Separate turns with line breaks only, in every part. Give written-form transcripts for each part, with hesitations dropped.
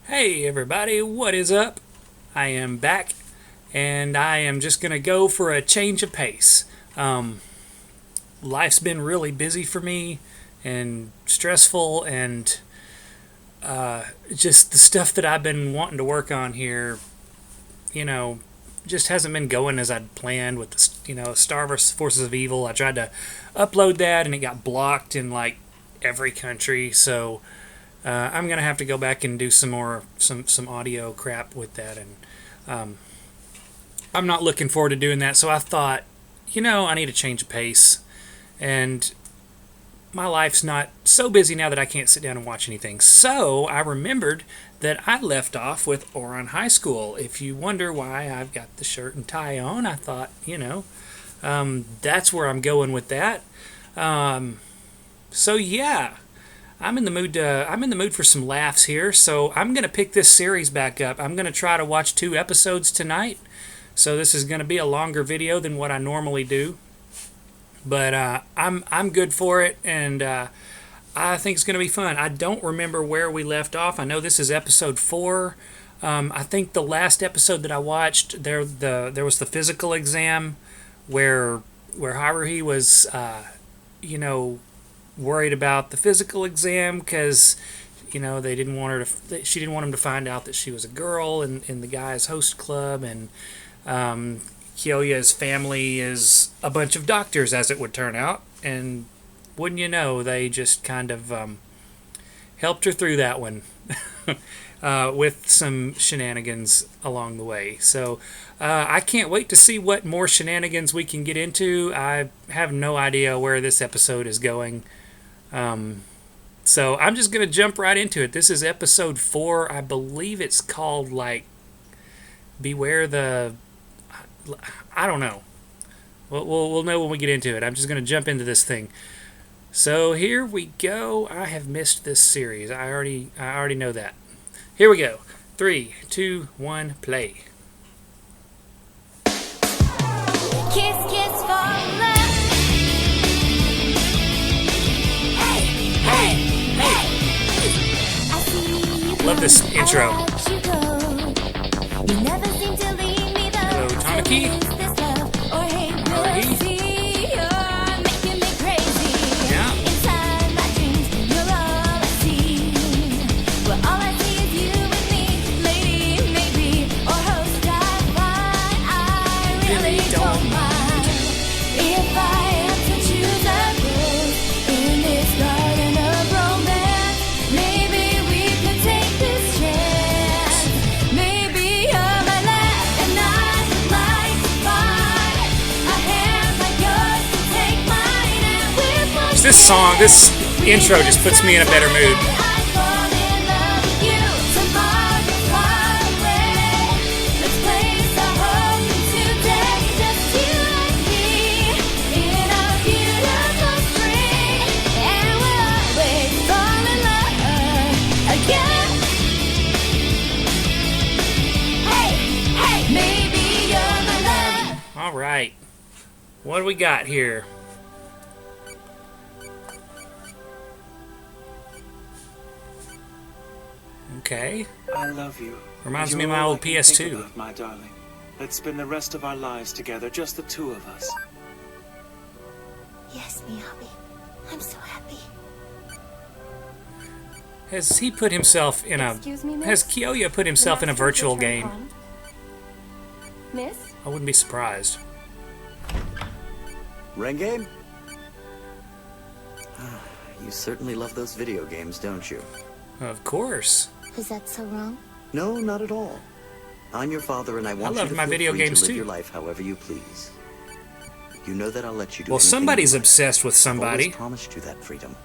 Hey everybody, what is up? I am back and I am just going to go for a change of pace. Life's been really busy for me and stressful, and just the stuff that I've been wanting to work on here, you know, just hasn't been going as I'd planned with the, Star vs. Forces of Evil. I tried to upload that and it got blocked in like every country, so I'm gonna have to go back and do some audio crap with that, and I'm not looking forward to doing that. So I thought, I need a change of pace, and my life's not so busy now that I can't sit down and watch anything. So I remembered that I left off with Ouran High School. If you wonder why I've got the shirt and tie on, I thought, that's where I'm going with that. So yeah. I'm in the mood for some laughs here, so I'm gonna pick this series back up. I'm gonna try to watch 2 episodes tonight, so this is gonna be a longer video than what I normally do. But I'm good for it, and I think it's gonna be fun. I don't remember where we left off. I know this is episode 4. I think the last episode that I watched, there was the physical exam, where Haruhi was, worried about the physical exam because they didn't want her to. She didn't want him to find out that she was a girl in the guys' host club, and Kyoya's family is a bunch of doctors, as it would turn out, and wouldn't you know, they just kind of helped her through that one with some shenanigans along the way. So I can't wait to see what more shenanigans we can get into. I have no idea where this episode is going. So I'm just going to jump right into it. This is episode 4. I believe it's called, Beware the... I don't know. We'll know when we get into it. I'm just going to jump into this thing. So here we go. I have missed this series. I already know that. Here we go. 3, 2, 1, play.
Kiss, kiss for love.
Love this intro. Hello, Tamaki. Yeah. Really don't mind if I am to choose a rose in this garden of romance. Maybe we could take this chance. Maybe you're my last, and I would like to find a hand like yours to take mine, and we're both. This song, this intro just puts me in a better mood. All right, what do we got here? Okay.
I love you.
Reminds me of my old PS2.
About, my darling. Let's spend the rest of our lives together, just the 2 of us.
Yes, Miyabi. I'm so happy.
Has he put himself in a...
Excuse me, miss?
Has Kyoya put himself in a virtual game?
Miss?
I wouldn't be surprised.
Renge? You certainly love those video games, don't you?
Of course.
Is that so wrong?
No, not at all. I'm your father, and I want you
love
to
my
feel
video
free
games
to live
too.
your life however you please. You know that I'll let you do
Well,
anything
somebody's
you like.
obsessed with
I've
somebody.
always promised you that freedom.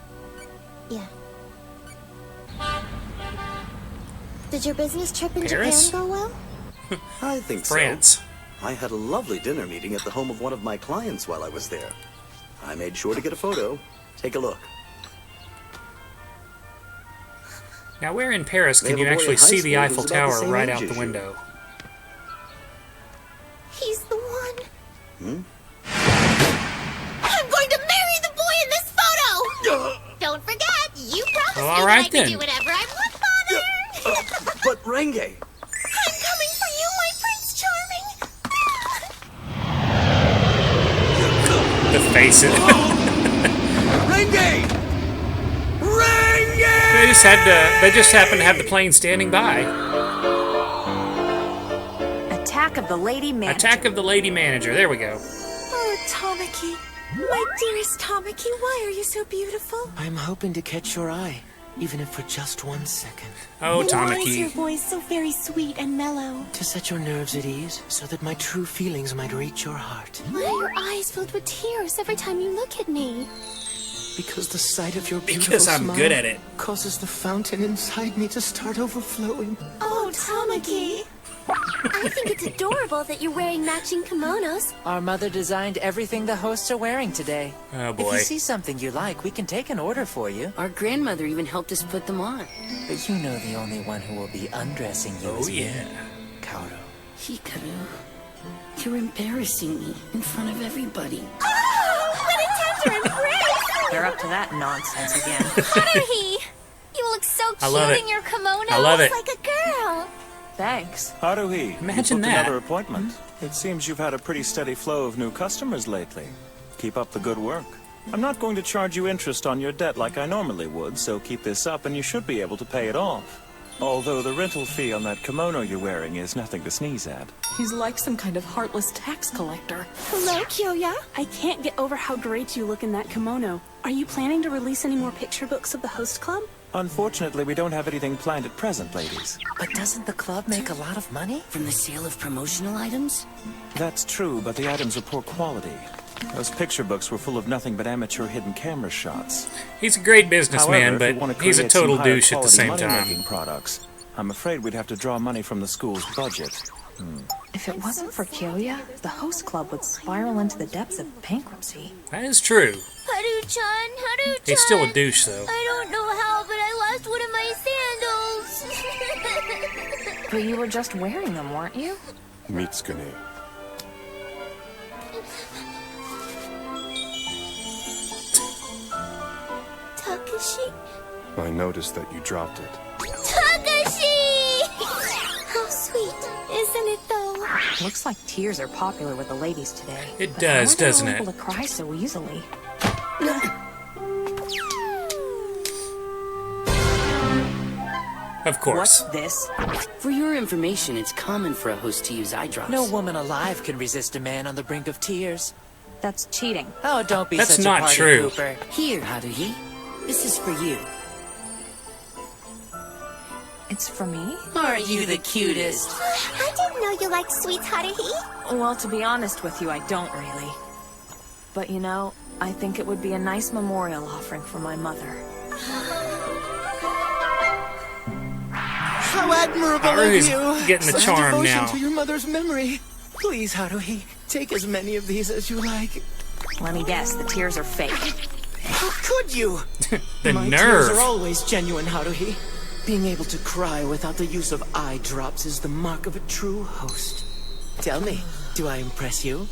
Yeah. Did your business trip in
Paris?
Japan go well?
I think
France.
so. I had a lovely dinner meeting at the home of one of my clients while I was there. I made sure to get a photo. Take a look.
Now, where in Paris can
They
you
have a boy
actually
in high
see the
school
Eiffel
who's about the
Tower
same
right
age
out
as
the
you.
window?
He's the one.
Hmm?
I'm going to marry the boy in this photo! Don't forget, you promised
Well,
me
all
that
right
I could
then.
do whatever I want, Father!
But Renge,
I'm coming for you, my Prince Charming!
The faces.
Renge! Renge!
They just happened to have the plane standing by.
Attack of the Lady Manager.
Attack of the Lady Manager. There we go.
Oh, Tamaki. My dearest Tamaki, why are you so beautiful?
I'm hoping to catch your eye, even if for just 1 second.
Oh,
Why is your
Tamaki.
voice so very sweet and mellow?
To set your nerves at ease, so that my true feelings might reach your heart.
Why are your eyes filled with tears every time you look at me?
Because the sight of your beautiful
Because I'm
smile
good at it.
causes the fountain inside me to start overflowing.
Oh, Tamaki! I think it's adorable that you're wearing matching kimonos.
Our mother designed everything the hosts are wearing today.
Oh,
If
boy.
you see something you like, we can take an order for you.
Our grandmother even helped us put them on.
But you know the only one who will be undressing you
Oh,
is me,
yeah.
Kaoru.
Hikaru, you're embarrassing me in front of everybody.
What a tender embrace!
They're up to that nonsense again.
Haruhi! You look so
I love
cute
it.
in your kimono.
I love it.
Like a girl.
Thanks.
Haruhi,
Imagine
you booked
that.
another appointment. It seems you've had a pretty steady flow of new customers lately. Keep up the good work. I'm not going to charge you interest on your debt like I normally would, so keep this up and you should be able to pay it off. Although the rental fee on that kimono you're wearing is nothing to sneeze at.
He's like some kind of heartless tax collector.
Hello, Kyoya.
I can't get over how great you look in that kimono. Are you planning to release any more picture books of the host club?
Unfortunately, we don't have anything planned at present, ladies.
But doesn't the club make a lot of money?
From the sale of promotional items?
That's true, but the items are poor quality. Those picture books were full of nothing but amateur hidden camera shots.
He's a great businessman,
However, if you want
but
to
he's a
create some
total
higher
douche at the
quality
same time.
money-making products, I'm afraid we'd have to draw money from the school's budget.
If it wasn't for Kyoya, the host club would spiral into the depths of bankruptcy.
That is true.
Haru-chan, Haru-chan.
He's still a douche, though.
I don't know how, but I lost one of my sandals.
But you were just wearing them, weren't you?
Mitsune.
Takashi?
I noticed that you dropped it.
Takashi! How sweet, isn't it though?
Looks like tears are popular with the ladies today.
It
But
does,
how are they
doesn't
all
it?
able to cry so easily?
Of course.
What's this?
For your information, it's common for a host to use eye drops.
No woman alive can resist a man on the brink of tears.
That's cheating.
Oh, don't be
That's
such
not
a party
true.
pooper.
Here, Haruhi. This is for you.
It's for me?
Aren't you the cutest?
I didn't know you liked sweets, Haruhi.
Well, to be honest with you, I don't really. But you know, I think it would be a nice memorial offering for my mother.
How admirable
Haruhi's
of you!
getting the
Such
charm
devotion
now.
to your mother's memory. Please, Haruhi, take as many of these as you like.
Let me guess, the tears are fake.
How could you?
The
My
nerve.
tears are always genuine, Haruhi. Being able to cry without the use of eye drops is the mark of a true host. Tell me, do I impress you?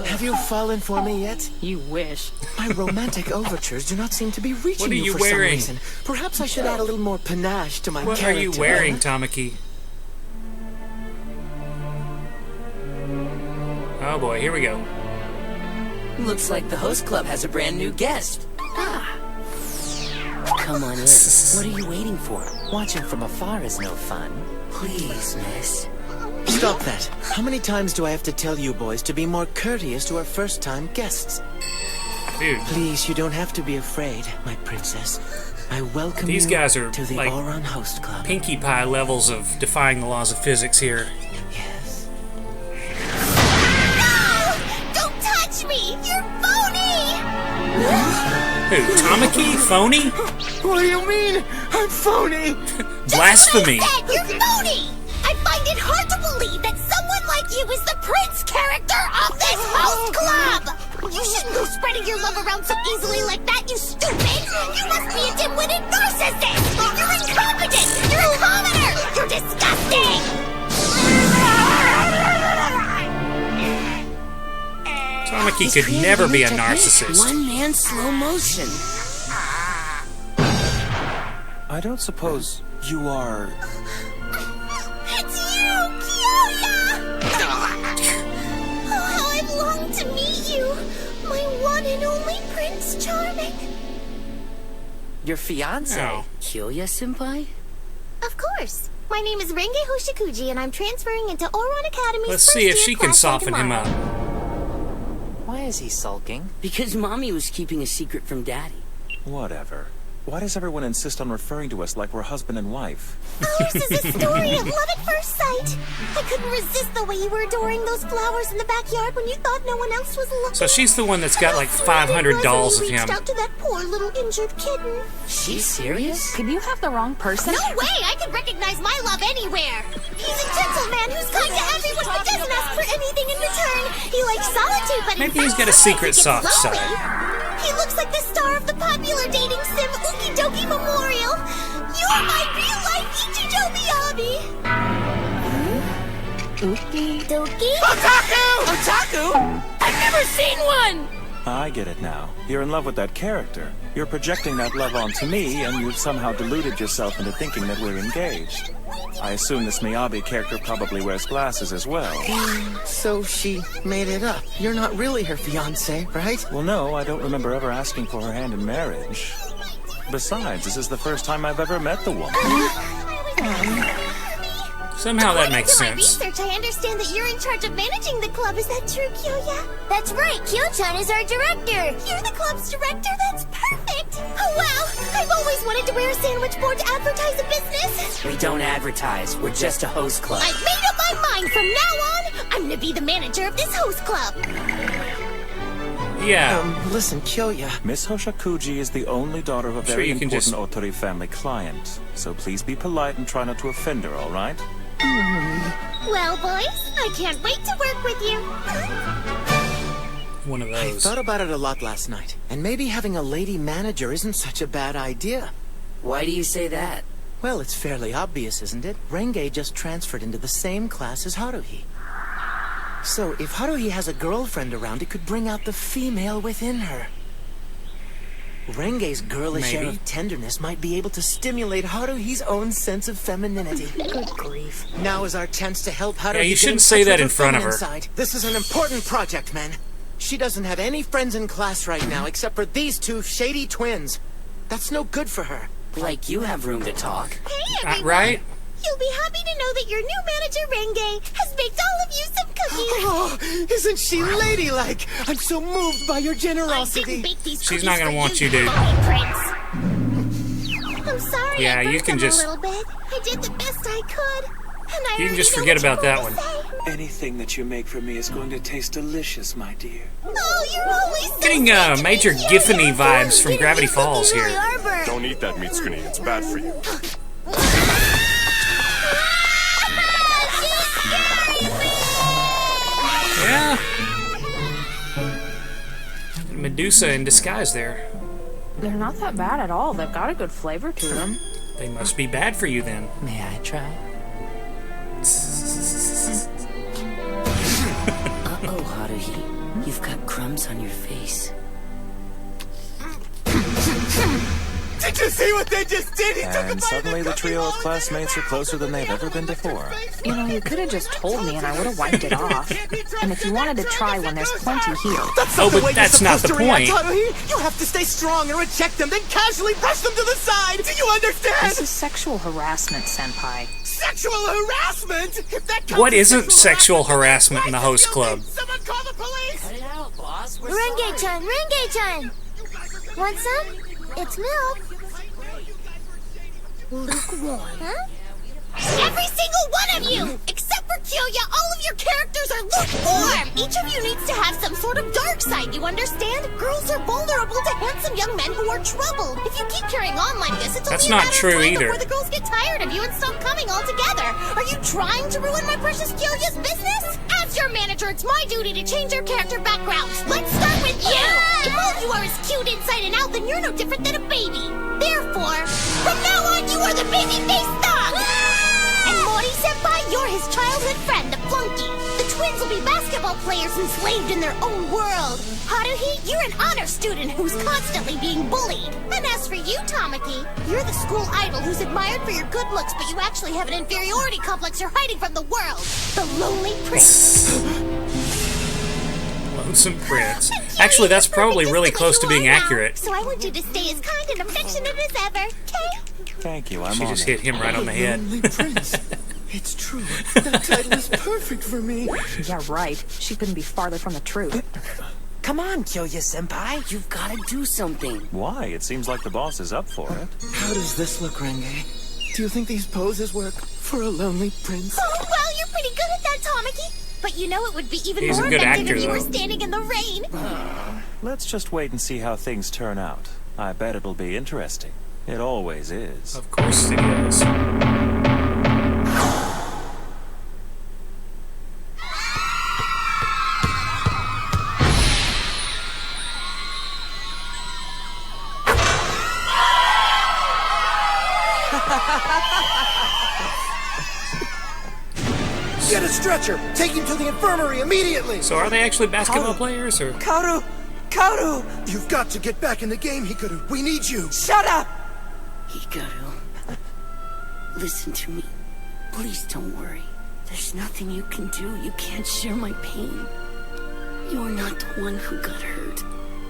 Have you fallen for me yet?
You wish.
My romantic overtures do not seem to be reaching
What are you
for
wearing?
some reason. Perhaps I should add a little more panache to my
What are
character.
you wearing, Tamaki? Oh boy, here we go.
Looks like the host club has a brand new guest. Come on in. What are you waiting for?
Watching from afar is no fun.
Please, miss.
Stop that. How many times do I have to tell you boys to be more courteous to our first-time guests?
Dude,
Please, you don't have to be afraid, my princess. I welcome
These
you
guys are
to the
like
Ouran Host Club.
Pinkie Pie levels of defying the laws of physics here.
Yes.
No! Don't touch me! You're phony!
Who, Tamaki? Phony?
What do you mean? I'm phony!
Blasphemy!
Just like that, you're phony! I find it hard to believe that someone like you is the prince character of this host club! You shouldn't go spreading your love around so easily like that, you stupid! You must be a dim-witted narcissist! You're incompetent! You're a commoner! You're disgusting!
Tamaki could never be a narcissist.
One man slow motion.
I don't suppose you are...
charming.
Your fiance?
Oh.
Kyoya-senpai?
Of course. My name is Renge Hoshikuji, and I'm transferring into Ouran Academy's
Let's
first
see if
year
she can
class
soften him
tomorrow.
up.
Why is he sulking?
Because Mommy was keeping a secret from Daddy.
Whatever. Why does everyone insist on referring to us like we're husband and wife?
Ours is a story of love at first sight. I couldn't resist the way you were adoring those flowers in the backyard when you thought no one else was looking.
So she's the one that's got like 500 dolls of him.
Reached out to that poor little injured kitten.
She's serious?
Could you have the wrong person?
No way! I could recognize my love anywhere. He's a gentleman who's kind to everyone but doesn't ask for anything in return. He likes solitude, but
Maybe he's got a secret soft side.
He looks like the star of the popular dating sim Okie Dokie Memorial. You're my real-life Ichijo Miyabi.
Ookie.
Dokie?
Otaku? I've never seen one!
I get it now. You're in love with that character. You're projecting that love onto me, and you've somehow deluded yourself into thinking that we're engaged. I assume this Miyabi character probably wears glasses as well.
So she made it up. You're not really her fiance, right?
Well, no, I don't remember ever asking for her hand in marriage. Besides, this is the first time I've ever met the woman.
Somehow that makes
According to
sense.
my research, I understand that you're in charge of managing the club. Is that true, Kyoya? That's right. Kyo-chan is our director. You're the club's director? That's perfect. Oh, wow. I've always wanted to wear a sandwich board to advertise a business.
We don't advertise. We're just a host club.
I've made up my mind. From now on, I'm gonna be the manager of this host club.
Yeah.
Listen, Kyoya.
Miss Hoshikuji is the only daughter of a
Sure,
very
you can
important
just-
Otori family client. So please be polite and try not to offend her, all right?
Well, boys, I can't wait to work with you.
One of
I
those.
thought about it a lot last night, and maybe having a lady manager isn't such a bad idea.
Why do you say that?
Well, it's fairly obvious, isn't it? Renge just transferred into the same class as Haruhi. So, if Haruhi has a girlfriend around, it could bring out the female within her. Renge's girlish air
Maybe.
of tenderness might be able to stimulate Haruhi's own sense of femininity.
Good grief.
Now is our chance to help Haruhi.
Yeah, you
get
shouldn't
in
say
touch
that
with
in front of
feminine
her.
Side. This is an important project, man. She doesn't have any friends in class right now except for these two shady twins. That's no good for her.
Like you have room to talk.
Hey, everyone.
Right?
You'll be happy to know that your new manager, Renge, has baked all of you some cookies.
Oh, isn't she ladylike? I'm so moved by your
I
generosity.
didn't bake these
She's
cookies
not gonna
for
want you to-
phony prince. I'm sorry.
Yeah,
I
you
burnt
can
them
just-
a little bit. I did the best I could. And I
You can just
already know
forget
what you're
about that
going
one.
to say.
Anything that you make for me is going to taste delicious, my dear.
Oh, you're always so
Getting
sweet to me,
Major
Kyoya.
Giffany vibes from
Getting
Gravity
these cookies
Falls
really
here.
are burnt.
Don't eat that, Mitsukuni. It's bad for you.
Yeah. Medusa in disguise there.
They're not that bad at all. They've got a good flavor to them.
They must be bad for you then.
May I try?
Uh-oh, Haruhi. You've got crumbs on your face.
Did you see what they just did? He took a
And
bite of
suddenly the
cookie
trio
while
of
it was
classmates are
in
closer than they've ever been before.
You know, you could have just told me and I would have wiped it off. And if you wanted to try one, there's plenty here.
That's
Oh,
not the
but
way
that's
you're
not
supposed
the
to react,
point.
Haruhi. You have to stay strong and reject them, then casually brush them to the side. Do you understand?
This is sexual harassment, Senpai.
Sexual harassment? If that counts
What
as
isn't sexual harassment in the host club?
Someone call the police!
Cut it out, boss. We're
Renge-chan, Renge-chan. Want some? It's milk. Lukewarm. Huh? Every single one of you! Except for Kyoya, all of your characters are lukewarm! Each of you needs to have some sort of dark side, you understand? Girls are vulnerable to handsome young men who are troubled. If you keep carrying on like this, it's
That's
only a
not
matter
true
of time
either.
before the girls get tired of you and stop coming altogether. Are you trying to ruin my precious Kyoya's business? As your manager, it's my duty to change your character backgrounds. Let's start with you! If all you are is cute inside and out, then you're no different than a baby. Therefore, from now on, you are the baby-faced thug! And Mori-senpai, you're his childhood friend, the flunky. The twins will be basketball players enslaved in their own world. Haruhi, you're an honor student who's constantly being bullied. And as for you, Tamaki, you're the school idol who's admired for your good looks, but you actually have an inferiority complex you're hiding from the world. The lonely prince.
lonesome prince. Actually, that's probably really close to being accurate.
So I want you to stay as kind and affectionate as ever, okay?
Thank you, I'm
She
on
just
it.
hit him right on the head.
Lonely Prince. It's true. That title is perfect for me.
Yeah, right. She couldn't be farther from the truth.
Come on, Kyoya-senpai. You've got to do something.
Why? It seems like the boss is up for it.
How does this look, Renge? Do you think these poses work for a lonely prince?
Oh, well, you're pretty good at that, Tamaki. But you know it would be even
He's a
more
good
effective
actor,
if you were
though.
standing in the rain.
Let's just wait and see how things turn out. I bet it'll be interesting. It always is.
Of course it is.
Get a stretcher! Take him to the infirmary immediately!
So are they actually basketball players, or?
Kaoru! Kaoru! You've got to get back in the game, Hikaru. We need you.
Shut up! Hikaru, listen to me. Please don't worry. There's nothing you can do. You can't share my pain. You're not the one who got hurt.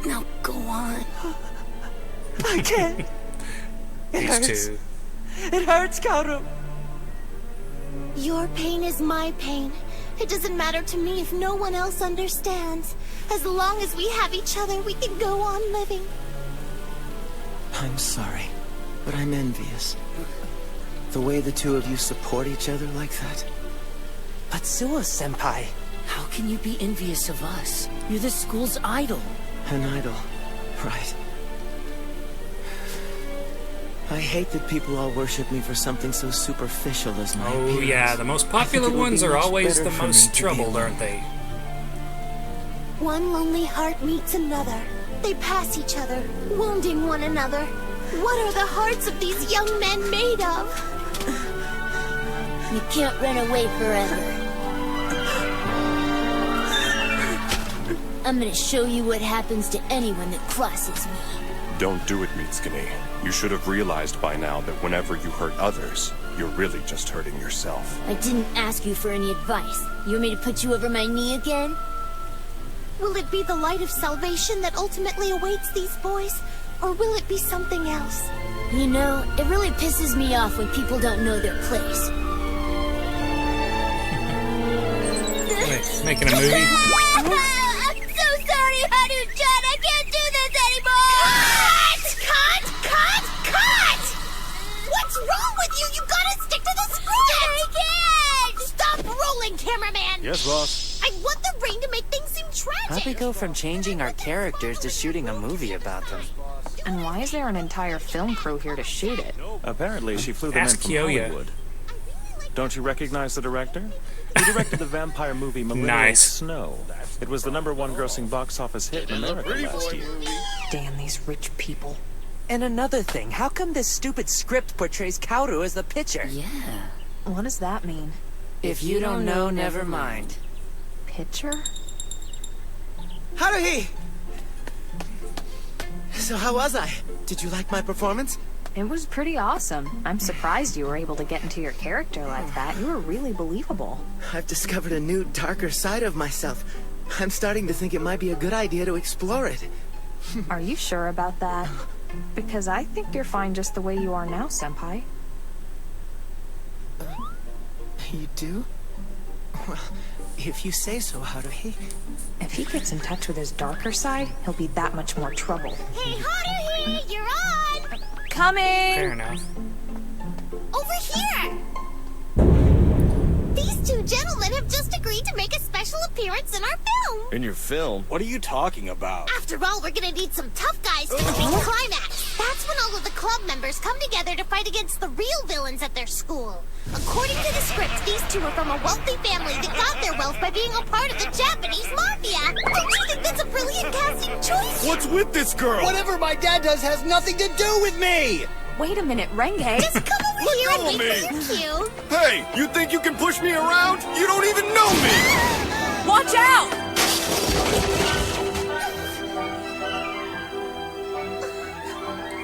Now go on.
I can't. It
These
hurts.
two.
It hurts, Kaoru.
Your pain is my pain. It doesn't matter to me if no one else understands. As long as we have each other, we can go on living.
I'm sorry, but I'm envious. The way the two of you support each other like that.
But Suo-senpai, how can you be envious of us? You're the school's idol.
An idol, right. I hate that people all worship me for something so superficial as my
Oh
appearance.
yeah, the most popular
I think it would
ones
be
are
much
always
better
the
for me
most
to be
troubled,
alone.
aren't they?
One lonely heart meets another. They pass each other, wounding one another. What are the hearts of these young men made of?
You can't run away forever. I'm gonna show you what happens to anyone that crosses me.
Don't do it, Mitsuki. You should have realized by now that whenever you hurt others, you're really just hurting yourself.
I didn't ask you for any advice. You want me to put you over my knee again?
Will it be the light of salvation that ultimately awaits these boys? Or will it be something else?
You know, it really pisses me off when people don't know their place.
Wait, making a movie?
I'm so sorry, Haru-chan. I can't do this anymore!
Cut! What's wrong with you? You gotta stick to the script!
I can't!
Stop rolling, cameraman!
Yes, boss.
I want the rain to make things seem
How'd we
tragic!
go from changing our characters to shooting a movie about them?
And why is there an entire film crew here to shoot it?
Apparently, she flew them in
Ask
from
Kyoya.
Hollywood. Don't you recognize the director? He directed the vampire movie Millennial
Nice.
Snow. It was the #1 grossing box office hit in America last year.
Damn these rich people.
And another thing, how come this stupid script portrays Kaoru as the pitcher?
Yeah. What does that mean?
If you don't know, never mind.
Pitcher?
Haruhi! So how was I? Did you like my performance?
It was pretty awesome. I'm surprised you were able to get into your character like that. You were really believable.
I've discovered a new, darker side of myself. I'm starting to think it might be a good idea to explore it.
Are you sure about that? Because I think you're fine just the way you are now, Senpai.
You do? Well, if you say so, Haruhi.
If he gets in touch with his darker side, he'll be that much more trouble.
Hey, Haruhi, you're on!
Coming!
Fair enough.
Over here! These two gentlemen have just agreed to make a special appearance in our film.
In your film? What are you talking about?
After all, we're gonna need some tough guys for the big climax. That's when all of the club members come together to fight against the real villains at their school. According to the script, these two are from a wealthy family that got their wealth by being a part of the Japanese mafia. Don't you think that's a brilliant casting choice?
What's with this girl?
Whatever my dad does has nothing to do with me!
Wait a minute, Renge.
Just come over here and
go of
wait for your cue.
Hey, you think you can push me around? You don't even know me!
Watch out!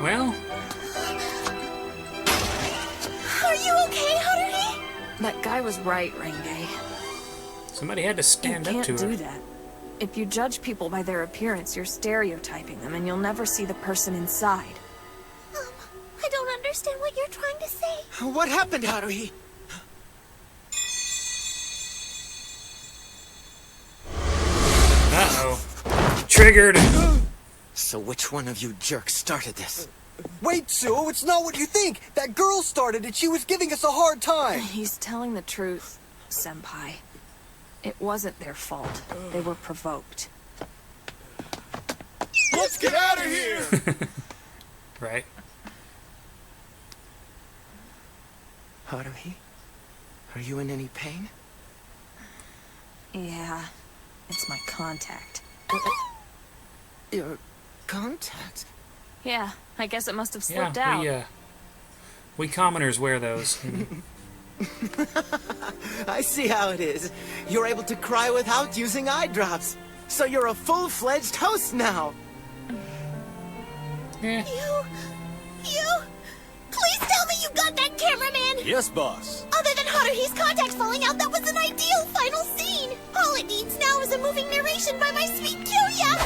Well,
Are you okay, Haruhi?
That guy was right, Renge.
somebody had to stand
You
up
can't
to her.
do that. If you judge people by their appearance, you're stereotyping them, and you'll never see the person inside.
I don't understand what you're trying to say.
What happened, Haruhi?
Uh-oh. Triggered.
So which one of you jerks started this?
Wait, Sue, it's not what you think. That girl started it. She was giving us a hard time.
He's telling the truth, Senpai. It wasn't their fault. They were provoked.
Let's get out of here!
Right.
Haruhi? Are you in any pain?
Yeah, it's my contact.
Your contact?
Yeah, I guess it must have slipped out.
We commoners wear those.
I see how it is. You're able to cry without using eye drops. So you're a full-fledged host now.
Yeah.
You... Please tell me you got that, cameraman!
Yes, boss.
Other than Haruhi's contact falling out, that was an ideal final scene! All it needs now is a moving narration by my sweet Kyoya!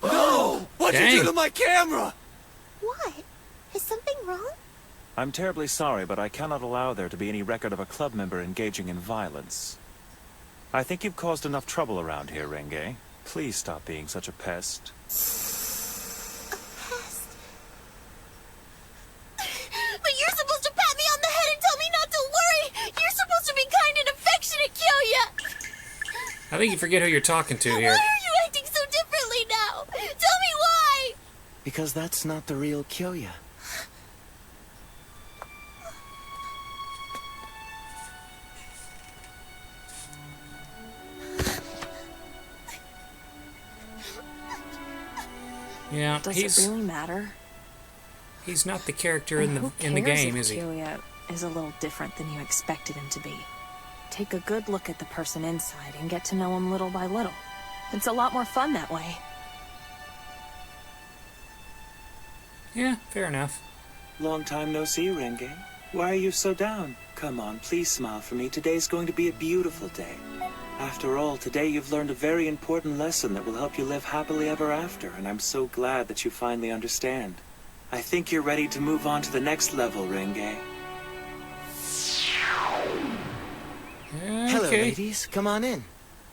No! What'd you do to my camera?
What? Is something wrong?
I'm terribly sorry, but I cannot allow there to be any record of a club member engaging in violence. I think you've caused enough trouble around here, Renge. Please stop being such a pest.
But you're supposed to pat me on the head and tell me not to worry! You're supposed to be kind and affectionate, Kyoya!
I think you forget who you're talking to here.
Why are you acting so differently now? Tell me why!
Because that's not the real Kyoya.
Yeah,
Does it really matter?
He's not the character in the game, is he?
Kyoya is a little different than you expected him to be. Take a good look at the person inside and get to know him little by little. It's a lot more fun that way.
Yeah, fair enough.
Long time no see, Renge. Why are you so down? Come on, please smile for me. Today's going to be a beautiful day. After all, today you've learned a very important lesson that will help you live happily ever after, and I'm so glad that you finally understand. I think you're ready to move on to the next level, Renge.
Hello, ladies. Come on in.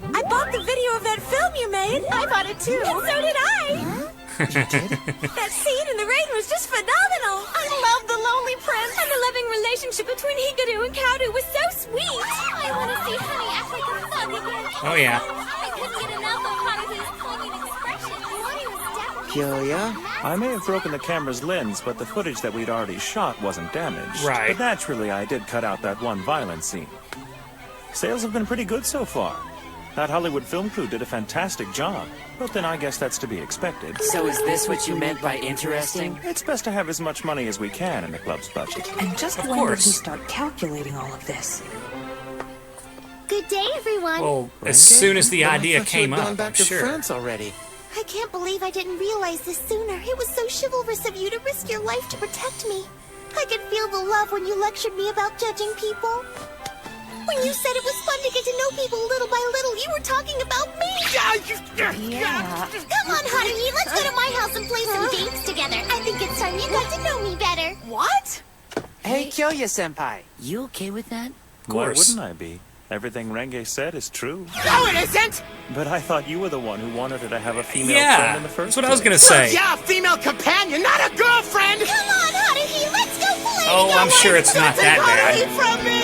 I bought the video of that film you made! I bought it too! And so did I!
You did?
That scene in the rain was just phenomenal! I love the Lonely Prince! And the loving relationship between Hikaru and Kaoru was so sweet! I want to see Honey act like a thug again!
Oh, yeah.
I couldn't get enough of Haruhi's clinging expression! Lonnie was definitely...
Kyoya?
I may have broken the camera's lens, but the footage that we'd already shot wasn't damaged.
Right.
But naturally, I did cut out that one violent scene. Sales have been pretty good so far. That Hollywood film crew did a fantastic job, but then I guess that's to be expected.
So is this what you meant by interesting?
It's best to have as much money as we can in the club's budget.
And just
Of
when did
course.
he start calculating all of this?
Good day, everyone!
Well, as soon as the idea came
Gone
up,
back
I'm
to
sure.
France already.
I can't believe I didn't realize this sooner. It was so chivalrous of you to risk your life to protect me. I could feel the love when you lectured me about judging people. When you said it was fun to get to know people little by little, you were talking about me!
Yeah.
Come on, Haruhi, let's go to my house and play some games together. I think it's time you got to know me better.
What?
Hey, Kyoya-senpai.
You okay with that?
Why
course.
wouldn't I be? Everything Renge said is true.
No, it isn't!
But I thought you were the one who wanted her to have a female
Yeah,
friend in the first
that's what I was
place.
gonna say.
Yeah, a female companion, not a girlfriend!
Come on, Haruhi, let's go play!
Oh, I'm sure it's not that bad.
From me!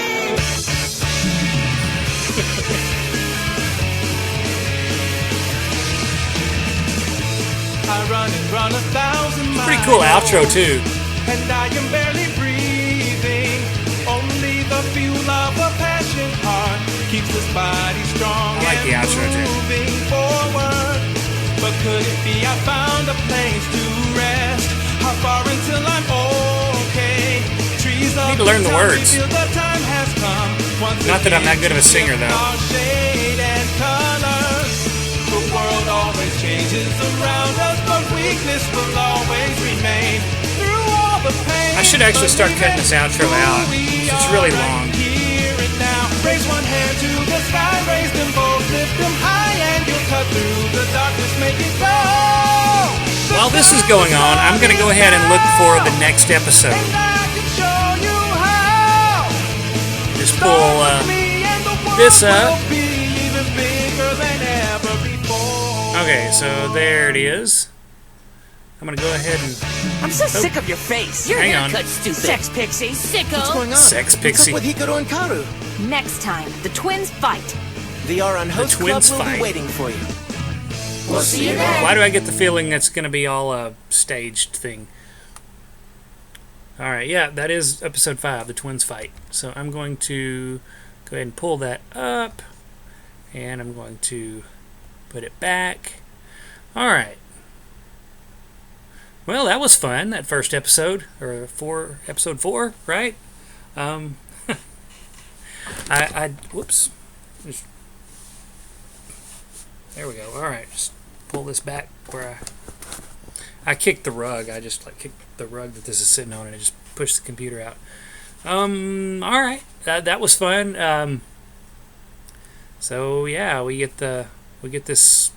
I run and run 1,000 miles.
Pretty cool outro, too.
And I am barely breathing. Only the fuel of a passion heart keeps this body strong
I like the
and
outro, too.
moving forward. But could it be I found a place to rest? How far until I'm okay? Trees
I need to learn the words.
The time has come.
Not that I'm that good of a singer, though.
Shade and colors. The world always changes around us, but weakness will always remain. Through all the pain,
I should actually start cutting this outro out. It's really long.
here and now. Raise one hand to the sky, raise them both. them high and you'll cut through the darkness, make it go.
While this is going on, I'm going to go ahead and look for the next episode. Just pull this up. Okay, so there it is. I'm going to go ahead and...
I'm so sick of your face. Your
Hang on.
haircut's stupid. Sex pixie.
What's
Sicko.
going on?
Sex pixie.
What's up with Hikaru and Karu?
Next time, the twins fight.
The Ouran host club
twins
will
fight.
be waiting for you.
We'll see you then.
Why do I get the feeling that's going to be all a staged thing? Alright, yeah, that is episode 5, the twins fight. So I'm going to go ahead and pull that up. And I'm going to put it back. Alright. Well, that was fun, that first episode. Or episode 4, right? Whoops. There we go. Alright, just pull this back where I kicked the rug. I just kicked the rug that this is sitting on and it just pushed the computer out. Alright. That was fun. So yeah, we get this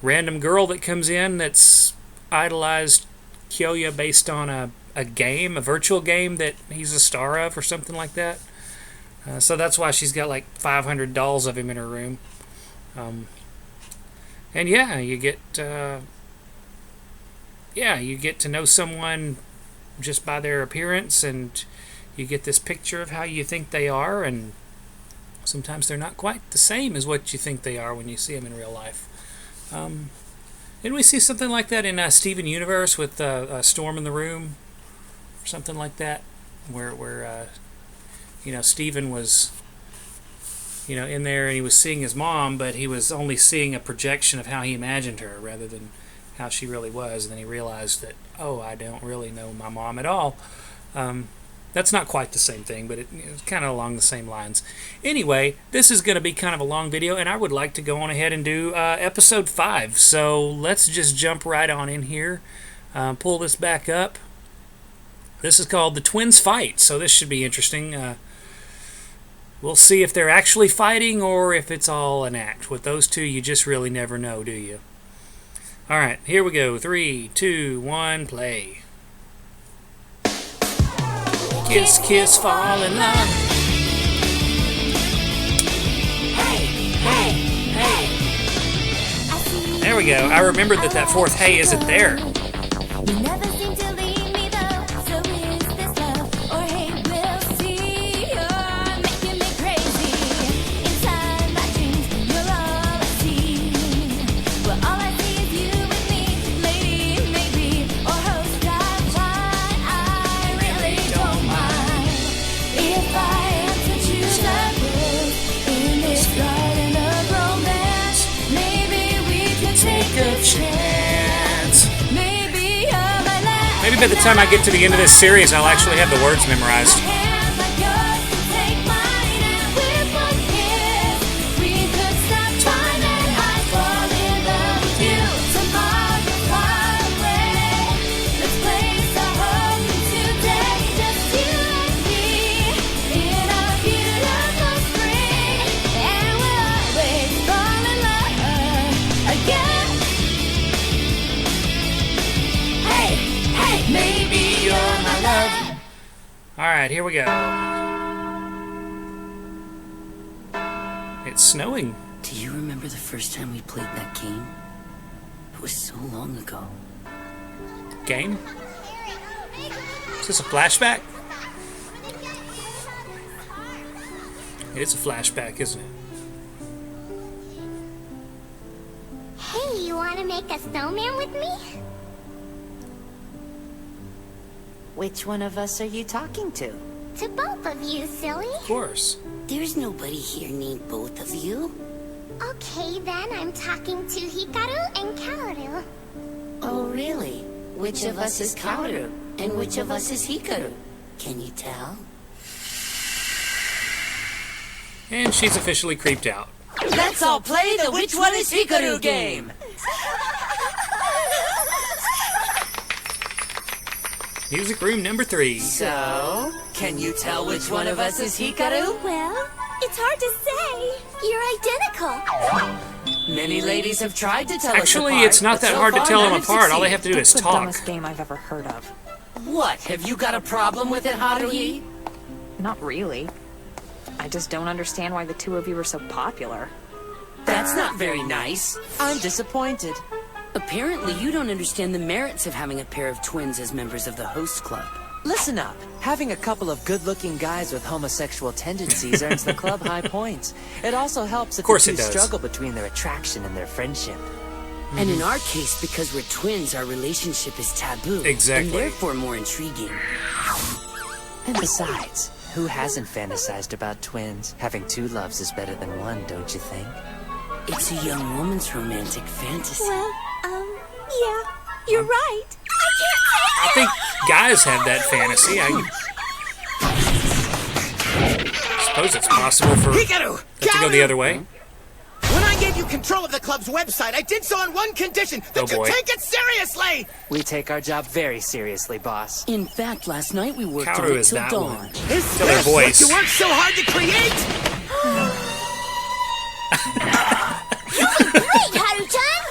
random girl that comes in that's idolized Kyoya based on a game, a virtual game that he's a star of or something like that. So that's why she's got like 500 dolls of him in her room. And yeah, you get to know someone just by their appearance, and you get this picture of how you think they are, and sometimes they're not quite the same as what you think they are when you see them in real life. Didn't we see something like that in Steven Universe with a Storm in the Room or something like that, where Steven was in there and he was seeing his mom, but he was only seeing a projection of how he imagined her rather than how she really was, and then he realized that, oh, I don't really know my mom at all. That's not quite the same thing, but it's kind of along the same lines. Anyway, this is going to be kind of a long video, and I would like to go on ahead and do episode 5. So let's just jump right on in here. Pull this back up. This is called The Twins Fight, so this should be interesting. We'll see if they're actually fighting or if it's all an act. With those two, you just really never know, do you? Alright, here we go. 3, 2, 1, play. Kiss, kiss, fall in love. Hey, hey, hey. There we go. I remembered that fourth hey isn't there.
You never seem to leave me though, so is this love or hate? We'll see. You're making me crazy. Inside my dreams, you're all I see. Well, all I see is you and me, lady, maybe, or host. That's why I really don't mind if I am to choose a rose in this garden of romance. Maybe we could take a chance. Maybe you're my last.
Maybe by the time I get to the end of this series, I'll actually have the words memorized.
Maybe you're my love.
Alright, here we go. It's snowing.
Do you remember the first time we played that game? It was so long ago.
Game? Is this a flashback? It is a flashback, isn't it?
Hey, you want to make a snowman with me?
Which one of us are you talking to?
To both of you, silly.
Of course.
There's nobody here named both of you.
Okay, then I'm talking to Hikaru and Kaoru.
Oh, really? Which of us is Kaoru? And which of us is Hikaru? Can you tell?
And she's officially creeped out.
Let's all play the Which One is Hikaru game!
Music room number 3.
So, can you tell which one of us is Hikaru?
Well,
It's hard to say. You're identical.
Many ladies have tried to tell
Actually,
us apart,
it's not
but
that
so
hard to
far
tell
none
them
have
apart. All they have to do
That's
is
the
talk.
dumbest game I've ever heard of.
What? Have you got a problem with it, Haruhi?
Not really. I just don't understand why the two of you are so popular.
That's not very nice.
I'm disappointed.
Apparently, you don't understand the merits of having a pair of twins as members of the host club.
Listen up. Having a couple of good-looking guys with homosexual tendencies earns the club high points. It also helps if
Of course
the
it
two
does.
struggle between their attraction and their friendship.
And in our case, because we're twins, our relationship is taboo.
Exactly.
And therefore more intriguing.
And besides, who hasn't fantasized about twins? Having two loves is better than one, don't you think?
It's a young woman's romantic fantasy.
Well, yeah, you're right.
I think guys have that fantasy. I suppose it's possible for
Hikaru!
that to go the other way.
When I gave you control of the club's website, I did so on one condition, that
Oh,
you
boy.
take it seriously!
We take our job very seriously, boss.
In fact, last night we worked
Kaoru
on it
is
till
that
dawn.
one.
Is
Tell their
this
voice.
what you worked so hard to create?
Great, Haru-chan!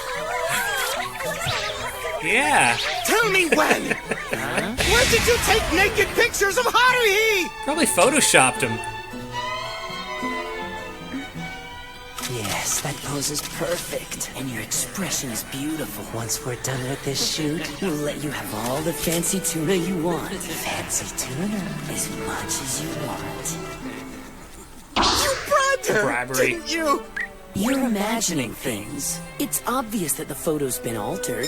Yeah,
Tell me when! Where did you take naked pictures of Haruhi?
probably photoshopped him.
Yes, that pose is perfect.
And your expression is beautiful.
Once we're done with this shoot,
We'll let you have all the fancy tuna you want.
fancy tuna.
As much as you want.
You bribed her,
Bribery.
didn't you?
You're imagining things. It's obvious that the photo's been altered.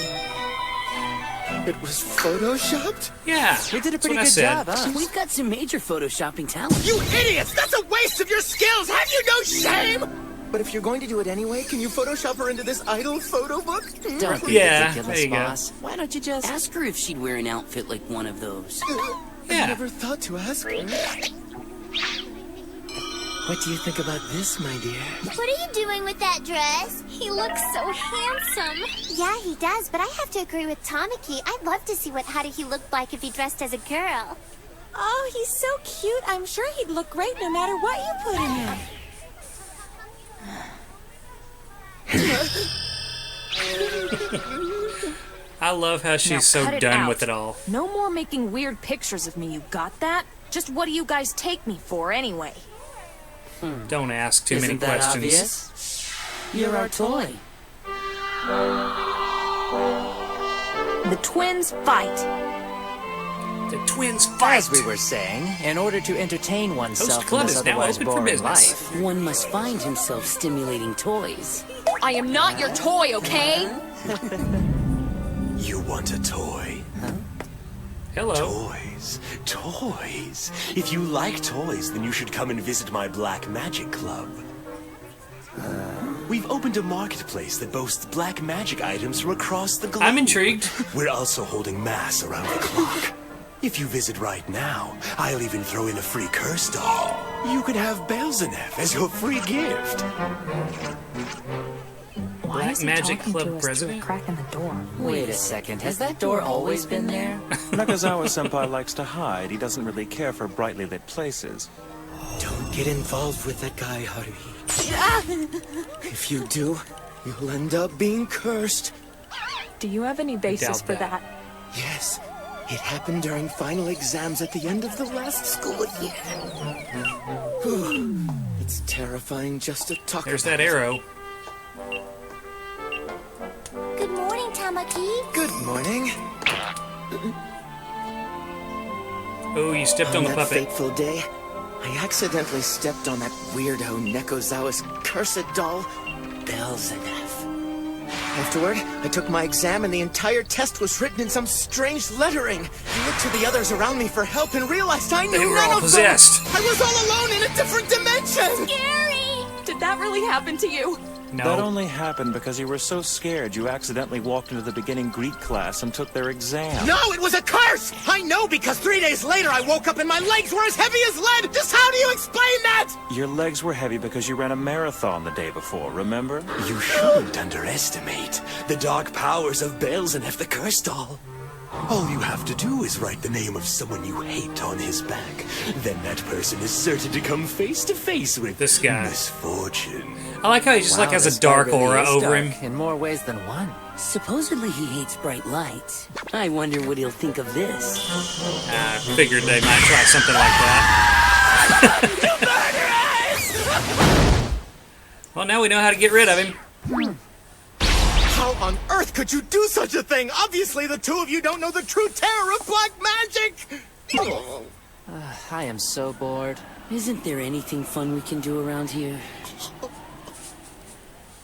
It was photoshopped?
Yeah,
We did a
that's
pretty
what I
good
said.
job, huh?
We've got some major photoshopping talent.
You idiots! That's a waste of your skills! Have you no shame? But if you're going to do it anyway, can you Photoshop her into this idol photo book?
Don't be
Yeah,
ridiculous,
there you go.
boss. Why don't you just...
Ask her if she'd wear an outfit like one of those.
I
Yeah.
never thought to ask her.
What do you think about this, my dear?
What are you doing with that dress? He looks so handsome. Yeah, he does, but I have to agree with Tamaki. I'd love to see what Haruhi looked like if he dressed as a girl.
Oh, he's so cute. I'm sure he'd look great no matter what you put him in.
I love how she's
Now
so
cut it
done
out.
with it all.
No more making weird pictures of me, you got that? Just what do you guys take me for anyway?
Don't ask too
Isn't
many
that
questions.
obvious? You're our toy.
The twins fight.
The twins fight.
As we were saying, in order to entertain oneself
Host Club
in this
is now
otherwise
open for
boring
business.
life,
One must find himself stimulating toys.
I am not your toy, okay?
You want a toy?
Hello.
Toys. Toys. If you like toys, then you should come and visit my Black Magic Club. We've opened a marketplace that boasts black magic items from across the globe.
I'm intrigued.
We're also holding mass around the clock. If you visit right now, I'll even throw in a free curse doll. You can have Belzebub as your free gift.
Why
Black
is he
Magic
talking
Club
to us
president?
through a crack in the door?
Wait a second, has that door always been there?
Nakazawa-senpai likes to hide. He doesn't really care for brightly lit places.
Don't get involved with that guy, Haruhi. If you do, you'll end up being cursed.
Do you have any basis
doubt
for
that.
that?
Yes, it happened during final exams at the end of the last school year. It's terrifying just to talk
There's
about
that arrow.
Good morning, Tamaki.
Good morning.
Oh, you stepped on the
that
puppet.
fateful day, I accidentally stepped on that weirdo Nekozawa's cursed doll, Belzebub. Afterward, I took my exam and the entire test was written in some strange lettering. I looked to the others around me for help and realized I knew
They were
none
all
of
possessed.
them. I was all alone in a different dimension.
Scary!
Did that really happen to you?
No.
That only happened because you were so scared you accidentally walked into the beginning Greek class and took their exam.
No, it was a curse! I know because 3 days later I woke up and my legs were as heavy as lead! Just how do you explain that?
Your legs were heavy because you ran a marathon the day before, remember?
You shouldn't underestimate the dark powers of Belzebub the Curse Doll. All you have to do is write the name of someone you hate on his back. Then that person is certain to come face to face with
this guy.
Misfortune.
I like how he just like has a dark aura over him.
In more ways than one.
Supposedly he hates bright lights. I wonder what he'll think of this.
I figured they might try something like that. Well, now we know how to get rid of him.
How on earth could you do such a thing? Obviously, the two of you don't know the true terror of black magic!
I am so bored.
Isn't there anything fun we can do around here?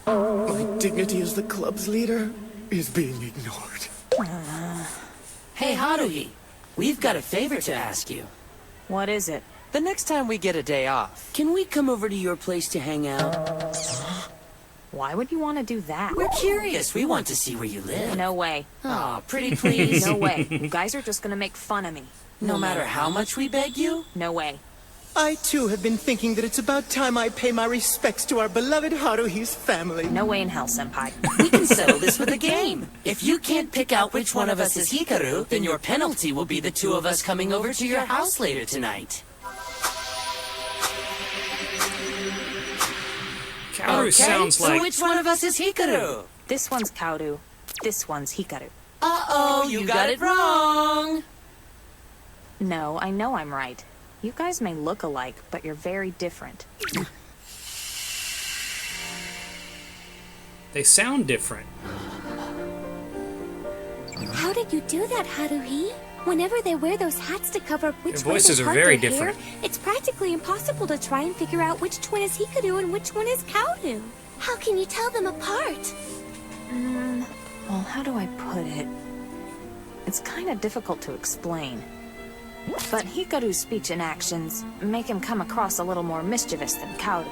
My dignity as the club's leader is being ignored.
Hey, Haruhi, we've got a favor to ask you.
What is it?
The next time we get a day off,
can we come over to your place to hang out?
Why would you want to do that?
We're curious. We want to see where you live.
No way.
Aw, pretty please.
No way. You guys are just gonna make fun of me.
No matter how much we beg you?
No way.
I too have been thinking that it's about time I pay my respects to our beloved Haruhi's family.
No way in hell, Senpai.
We can settle this with a game. If you can't pick out which one of us is Hikaru, then your penalty will be the two of us coming over to your house later tonight.
Kaoru sounds like...
So which one of us is Hikaru?
This one's Kaoru. This one's Hikaru.
Uh-oh, you got it wrong.
No, I know I'm right. You guys may look alike, but you're very different.
They sound different.
How did you do that, Haruhi? Whenever they wear those hats to cover up which
Their voices
way
are
they part
very
their
different.
hair, it's practically impossible to try and figure out which twin is Hikaru and which one is Kaoru. How can you tell them apart?
Well, how do I put it? It's kind of difficult to explain. But Hikaru's speech and actions make him come across a little more mischievous than Kaoru.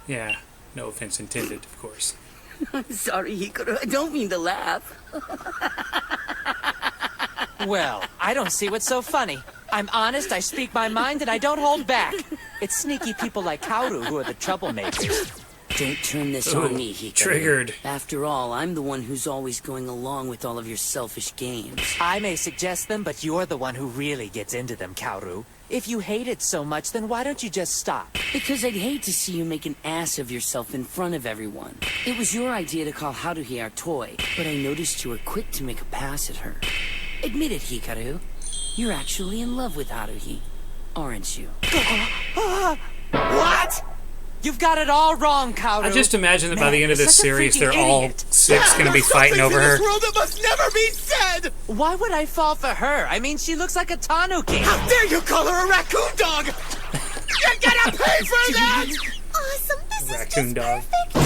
Yeah, no offense intended, of course.
I'm sorry, Hikaru. I don't mean to laugh.
well, I don't see what's so funny. I'm honest, I speak my mind, and I don't hold back. It's sneaky people like Kaoru who are the troublemakers.
Don't turn this on me, Hikaru.
Triggered.
After all, I'm the one who's always going along with all of your selfish games.
I may suggest them, but you're the one who really gets into them, Kaoru. If you hate it so much, then why don't you just stop?
Because I'd hate to see you make an ass of yourself in front of everyone. It was your idea to call Haruhi our toy, but I noticed you were quick to make a pass at her. Admit it, Hikaru. You're actually in love with Haruhi, aren't you?
What? You've got it all wrong, Kaoru.
I just imagine that by the end of this series, they're all six going to be fighting over her.
There's world that must never be said!
Why would I fall for her? I mean, she looks like a tanuki.
How dare you call her a raccoon dog? You're gonna pay for that!
Awesome, this
Raccoon
is just
dog.
perfect.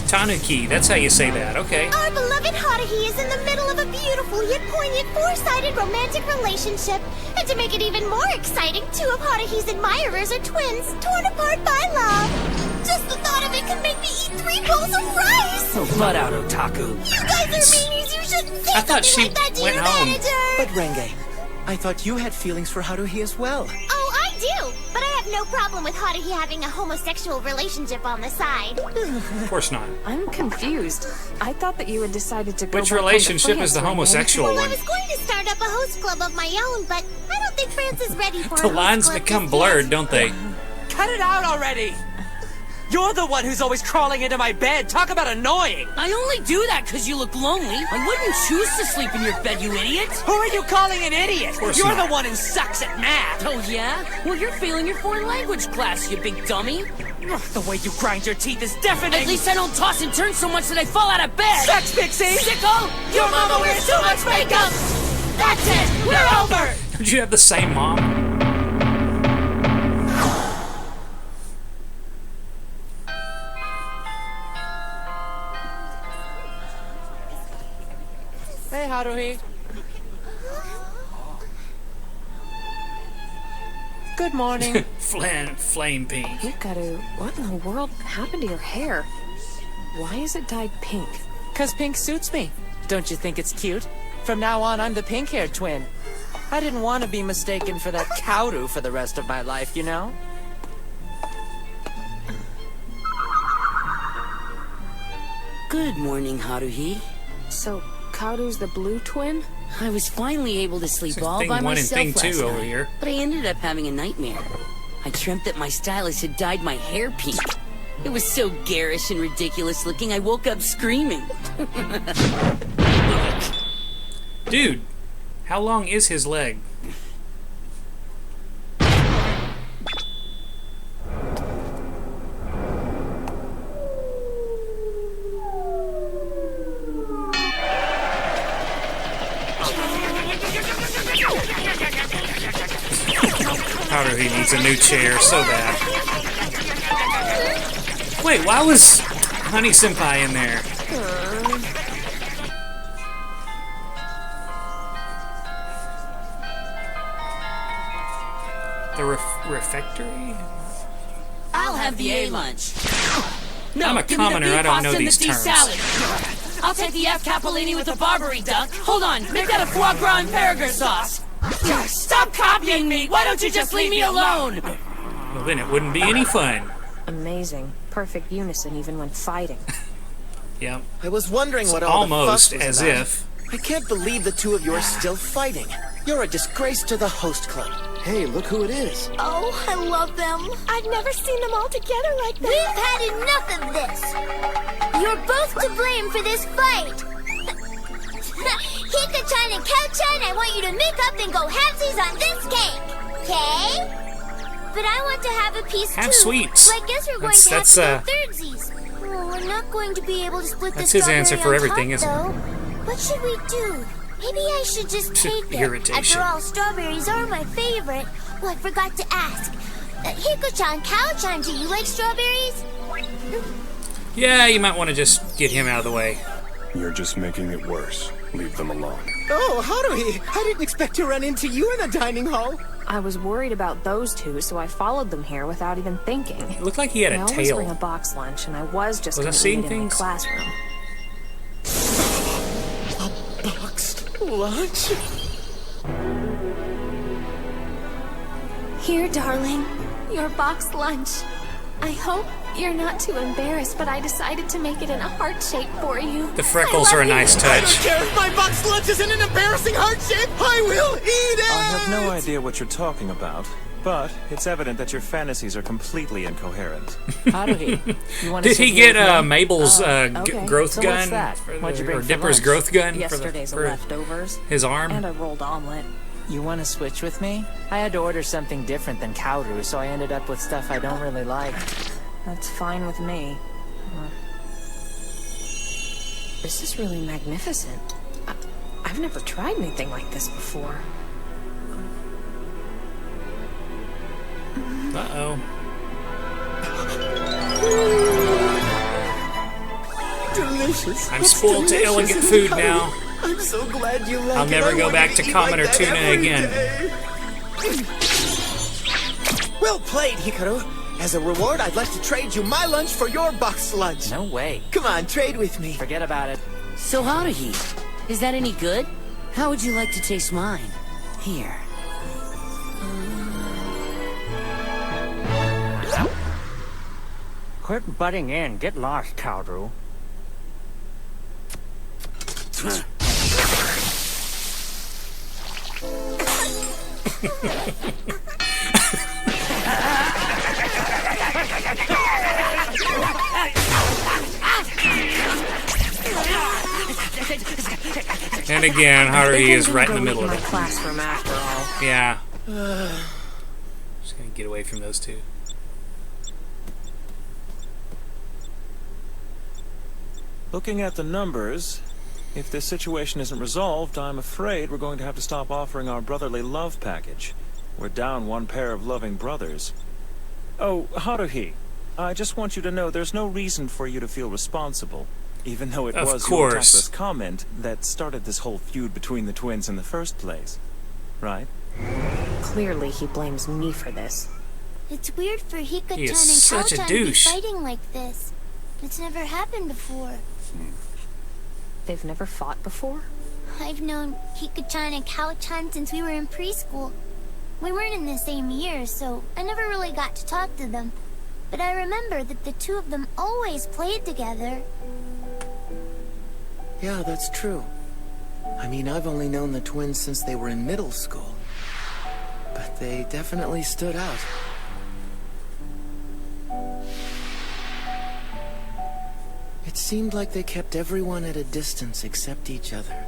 Tanuki, that's how you say that, okay.
Our beloved Haruhi is in the middle of a beautiful yet poignant four-sided romantic relationship. And to make it even more exciting, two of Haruhi's admirers are twins, torn apart by love. Just the thought of it can make me eat 3 bowls of rice!
Oh, butt out, Otaku.
You guys are meanies, you shouldn't say
I thought
something
she
like that to
went
your
home.
manager!
But Renge, I thought you had feelings for Haruhi as well.
Oh, I do! But I have no problem with Haruhi having a homosexual relationship on the side.
Of course not.
I'm confused. I thought that you had decided to go
Which
back home to
relationship is
France,
the
Renge.
homosexual
Well, I
one?
was going to start up a host club of my own, but I don't think France is ready for
The
a
lines
host club
become
just
blurred,
yet.
don't they?
Cut it out already! You're the one who's always crawling into my bed. Talk about annoying.
I only do that because you look lonely. I wouldn't choose to sleep in your bed, you idiot.
Who are you calling an idiot?
course
You're
not.
the one who sucks at math.
Oh, yeah? Well, you're failing your foreign language class, you big dummy.
Ugh, the way you grind your teeth is deafening.
At least I don't toss and turn so much that I fall out of bed.
Sex pixie!
Sicko! Your mama wears too much makeup! That's it! We're over!
Did you have the same mom?
Hey, Haruhi. Good morning.
Flame pink.
Hikaru, what in the world happened to your hair? Why is it dyed pink?
'Cause pink suits me. Don't you think it's cute? From now on, I'm the pink-haired twin. I didn't want to be mistaken for that Kaoru for the rest of my life, you know?
Good morning, Haruhi.
So, Kaoru's the blue twin?
I was finally able to sleep
So
all
thing
by
one and
myself
thing
last
two over
night,
here.
but I ended up having a nightmare. I dreamt that my stylist had dyed my hair pink. It was so garish and ridiculous looking, I woke up screaming.
Dude, how long is his leg? Haruhi needs a new chair so bad. Wait, why was Honey Senpai in there? The refectory?
I'll have the A lunch. No,
I'm a
give me the
commoner,
beef
I don't
pasta
know
and
these
the beef
terms.
salad. I'll take the F capellini with the Barbary duck. Hold on, make that a foie gras and Peregrine sauce. Stop copying me! Why don't you just leave me alone?
Well, then it wouldn't be any fun.
Amazing. Perfect unison even when fighting.
Yep.
I was wondering
It's
what all
almost
the fuss was
as
about.
if.
I can't believe the two of you are still fighting. You're a disgrace to the host club. Hey, look who it is.
Oh, I love them. I've never seen them all together like that. We've had enough of this. You're both to blame for this fight. Hika-chan and Cow-chan, I want you to make up and go halvesies on this cake. Okay? But I want to have a piece
Have
too.
sweets.
So I guess we're going
That's-
to have to go thirdsies. Well, we're not going to be able to split
That's
the
his answer for
strawberry on
everything,
top,
isn't it?
though. What should we do? Maybe I should just take it.
Irritation.
After all, strawberries are my favorite. Oh, I forgot to ask. Hiko-chan, Cow-chan, do you like strawberries?
Yeah, you might want to just get him out of the way.
You're just making it worse. Leave them alone.
Oh, Haruhi! I didn't expect to run into you in a dining hall.
I was worried about those two, so I followed them here without even thinking.
It looked like he had
I
a
always
tail.
bring a box lunch, and I was just
Was I
going to
seeing
eat it in my
things?
classroom.
Boxed lunch?
Here, darling. Your box lunch. I hope you're not too embarrassed, but I decided to make it in a heart shape for you.
The freckles are a nice
I don't
touch.
care if my box lunch is in an embarrassing heart shape. I will eat it!
I have no idea what you're talking about, but it's evident that your fantasies are completely incoherent.
Haruhi, you want to
Did he get Mabel's
Okay.
growth
So
gun?
what's that?
For
What'd you bring
or
for
Dipper's
lunch?
growth gun?
Yesterday's
for
leftovers.
his arm?
And a rolled omelet.
You want to switch with me? I had to order something different than Kaoru, so I ended up with stuff I don't really like.
That's fine with me. This is really magnificent. I've never tried anything like this before.
Uh-oh.
Delicious.
I'm
It's
spoiled to
delicious,
elegant
isn't
food
it, Haruhi?
now.
I'm so glad you like
I'll
it.
never
I
go
wanted
back to
eat
common
like
or
that
tuna
every
again.
day. Well played, Hikaru. As a reward, I'd like to trade you my lunch for your box lunch.
No way.
Come on, trade with me.
Forget about it.
So Haruhi, is that any good? How would you like to taste mine? Here.
Quit butting in. Get lost, Kaoru.
And again, Haruhi is
I'm
right
gonna
in the
go
middle
eat
of
in
it.
my classroom after all.
Yeah. Just gonna get away from those two.
Looking at the numbers, if this situation isn't resolved, I'm afraid we're going to have to stop offering our brotherly love package. We're down one pair of loving brothers. Oh, Haruhi, I just want you to know there's no reason for you to feel responsible, even though it
Of
was your
course.
tactless comment that started this whole feud between the twins in the first place. Right?
Clearly, he blames me for this.
It's weird for Hika-chan
He
and
is such a
Cow-chan to be
douche.
fighting like this. It's never happened before.
They've never fought before?
I've known Hika-chan and Cow-chan since we were in preschool. We weren't in the same year, so I never really got to talk to them. But I remember that the two of them always played together.
Yeah, that's true. I mean, I've only known the twins since they were in middle school. But they definitely stood out. It seemed like they kept everyone at a distance except each other.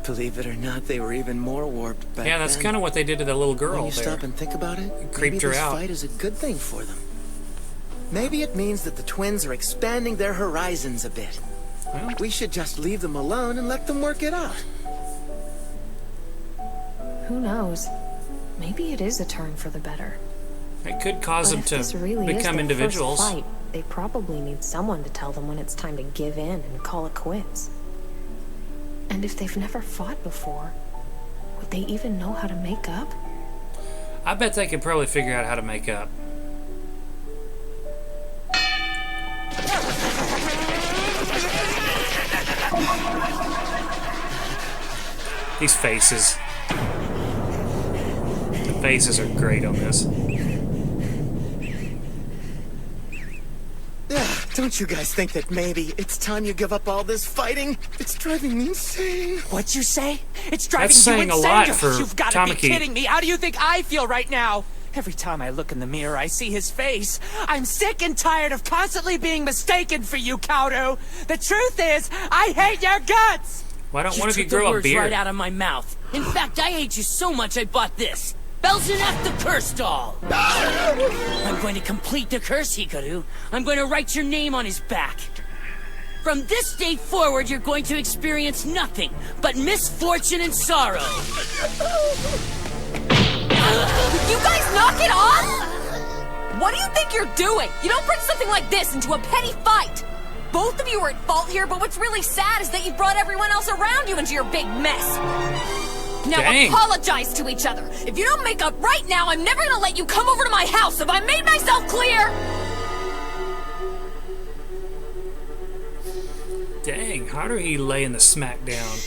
Believe it or not, they were even more warped back then.
Yeah, that's kind of what they did to the little girl
When you
there.
stop and think about it,
Creeped
maybe
her
this
out.
fight is a good thing for them. Maybe it means that the twins are expanding their horizons a bit.
Well,
We should just leave them alone and let them work it out.
Who knows? Maybe it is a turn for the better.
it could cause
But
them
if
to
this really
become
is their
individuals.
First fight, they probably need someone to tell them when it's time to give in and call it quits. And if they've never fought before, would they even know how to make up?
I bet they could probably figure out how to make up. These faces. The faces are great on this.
Don't you guys think that maybe it's time you give up all this fighting? It's driving me insane.
What'd you say? It's driving
That's
you
saying a
insane.
lot for
You've got to be
Tamaki.
kidding me. How do you think I feel right now? Every time I look in the mirror, I see his face. I'm sick and tired of constantly being mistaken for you, Kaoru. The truth is, I hate your guts.
Why don't
You
one of you
took the
grow a
words
beard?
right out of my mouth. In fact, I hate you so much I bought this. Belzeneff the Curse Doll. I'm going to complete the curse, Hikaru. I'm going to write your name on his back. From this day forward, you're going to experience nothing but misfortune and sorrow.
You guys knock it off? What do you think you're doing? You don't bring something like this into a petty fight. Both of you are at fault here, but what's really sad is that you brought everyone else around you into your big mess. Now
Dang.
apologize to each other. If you don't make up right now, I'm never gonna let you come over to my house. Have I made myself clear?
Dang, how do he laying the smack down?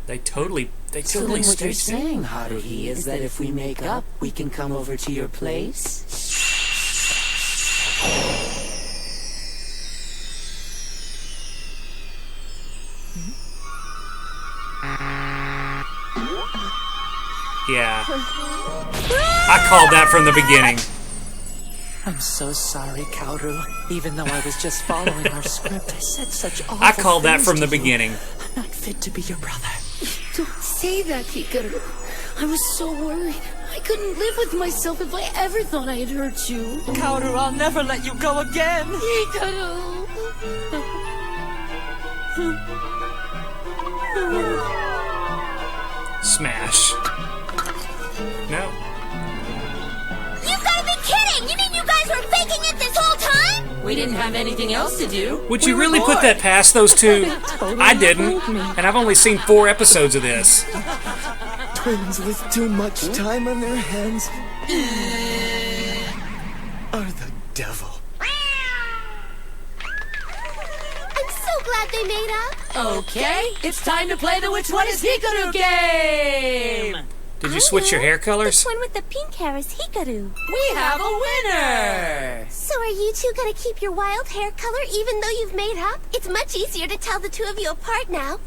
They totally
So then what you're
stayed
saying, Haruhi, is that if we make up, we can come over to your place?
Yeah. I called that from the beginning.
I'm so sorry, Kaoru. Even though I was just following our script, I said such awful
I called that
things
from
to
the
you.
beginning.
I'm not fit to be your brother.
Don't say that, Hikaru. I was so worried. I couldn't live with myself if I ever thought I had hurt you.
Kaoru, I'll never let you go again.
Hikaru.
Smash. No.
You gotta be kidding! You mean you guys were faking it this whole time?
We didn't have anything else to do.
Would you really put that past those two? I didn't. And I've only seen 4 episodes of this.
Twins with too much time on their hands are the devil.
I'm so glad they made up.
Okay, it's time to play the Which One is Hikaru game!
Did you switch your hair colors?
The one with the pink hair is Hikaru.
We have a winner!
So are you two gonna keep your wild hair color even though you've made up? It's much easier to tell the two of you apart now.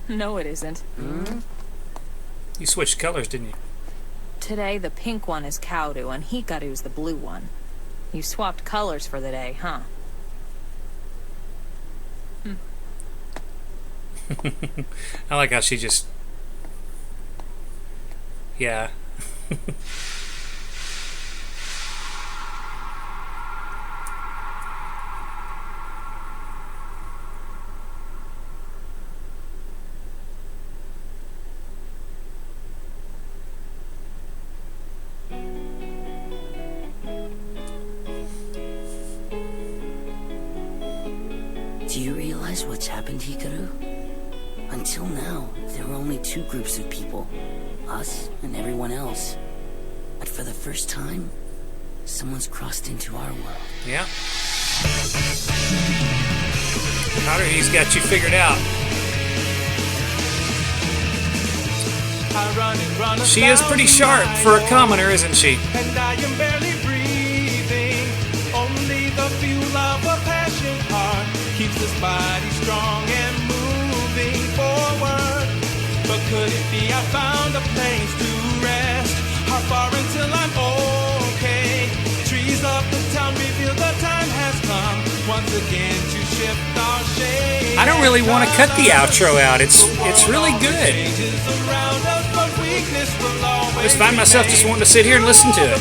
No, it isn't.
You switched colors, didn't you?
Today, the pink one is Kaoru, and Hikaru's the blue one. You swapped colors for the day, huh?
I like how she just... Yeah.
Do you realize what's happened, Hikaru? Until now, there were only 2 groups of people. Us and everyone else. But for the first time, someone's crossed into our world.
Yeah. Haruhi's got you figured out. She is pretty sharp for a commoner, isn't she?
And I am barely breathing. Only the fuel of a passion heart keeps this body strong and moving forward. But could it be I found a place to rest? How far until I'm okay? Trees of the town reveal the time has come once again to shift our shape.
I don't really want to cut the outro out. It's really good. I just find myself just wanting to sit here and listen to it.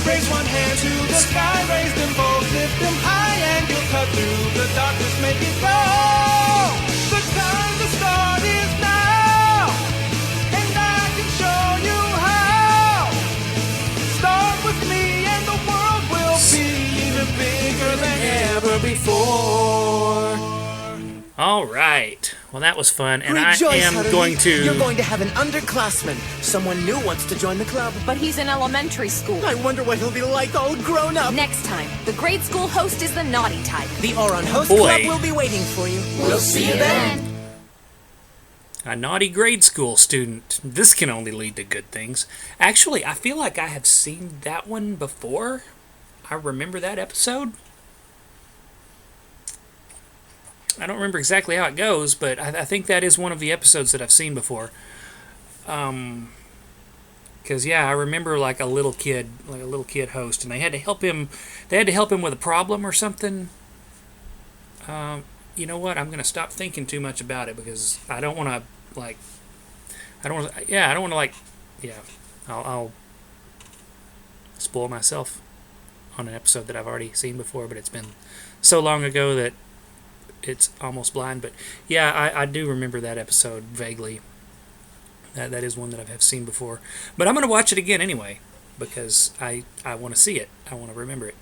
Raise one hand to the sky, raise them both, lift them high, and you'll cut through the darkness, make it go. The time to start is now, and I can show you how. Start with me, and the world will be even bigger than ever before.
All right. Well, that was fun, and
Rejoice,
I am
Haruhi.
going to...
You're going to have an underclassman. Someone new wants to join the club.
But he's in elementary school.
I wonder what he'll be like all grown up.
Next time, the grade school host is the naughty type.
The Ouran Host
Boy.
Club will be waiting for you. We'll see you then.
A naughty grade school student. This can only lead to good things. Actually, I feel like I have seen that one before. I remember that episode. I don't remember exactly how it goes, but I think that is one of the episodes that I've seen before. Because yeah, I remember like a little kid host, and they had to help him. They had to help him with a problem or something. You know what? I'm gonna stop thinking too much about it because I don't want to like. I don't want to. Yeah, I don't want to like. Yeah, I'll spoil myself on an episode that I've already seen before, but it's been so long ago that it's almost blind. But yeah, I do remember that episode vaguely. That is one that I've seen before. But I'm going to watch it again anyway because I want to see it. I want to remember it.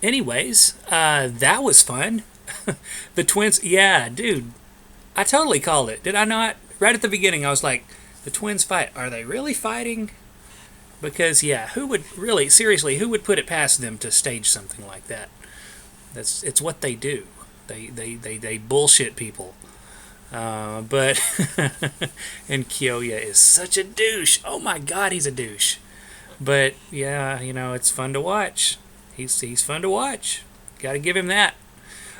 Anyways, that was fun. The twins, yeah, dude. I totally called it. Did I not? Right at the beginning, I was like, the twins fight. Are they really fighting? Because, yeah, who would really, seriously, who would put it past them to stage something like that? It's what they do. They bullshit people. But and Kyoya is such a douche. Oh my god, he's a douche. But yeah, you know, it's fun to watch. He's fun to watch. Got to give him that.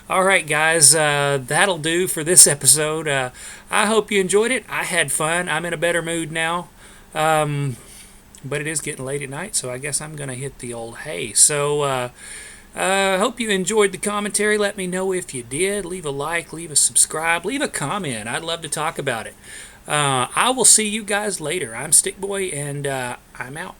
All right, guys, that'll do for this episode. I hope you enjoyed it. I had fun. I'm in a better mood now. But it is getting late at night, so I guess I'm gonna hit the old hay. So hope you enjoyed the commentary. Let me know if you did. Leave a like, leave a subscribe, leave a comment. I'd love to talk about it. I will see you guys later. I'm Stickboy, and I'm out.